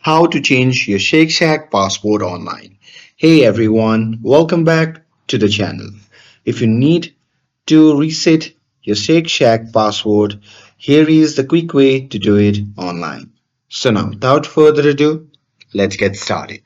How to change your Shake Shack password online. Hey everyone, welcome back to the channel. If you need to reset your Shake Shack password, here is the quick way to do it online. So now, without further ado, let's get started.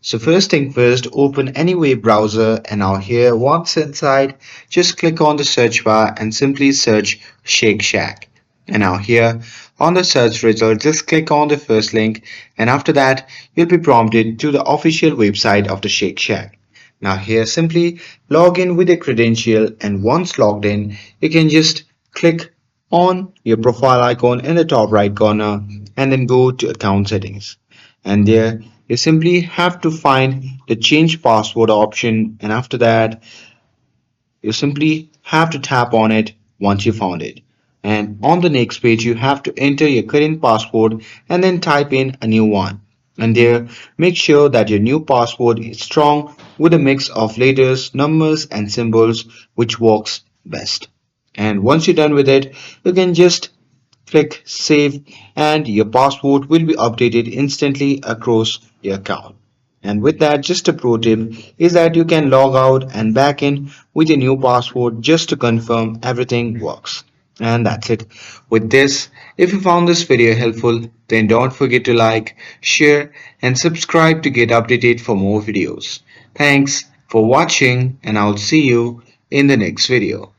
So first thing first, open any web browser and now here once inside, just click on the search bar and simply search Shake Shack. And now here on the search result, just click on the first link and after that you'll be prompted to the official website of the Shake Shack. Now here simply log in with a credential and once logged in, you can just click on your profile icon in the top right corner and then go to account settings and there you simply have to find the change password option and after that you simply have to tap on it once you found it and on the next page you have to enter your current password and then type in a new one and there make sure that your new password is strong with a mix of letters numbers and symbols which works best and once you're done with it you can just click save and your password will be updated instantly across your account. And with that, just a pro tip is that you can log out and back in with a new password just to confirm everything works. And that's it. With this, if you found this video helpful, then don't forget to like, share, and subscribe to get updated for more videos. Thanks for watching, and I'll see you in the next video.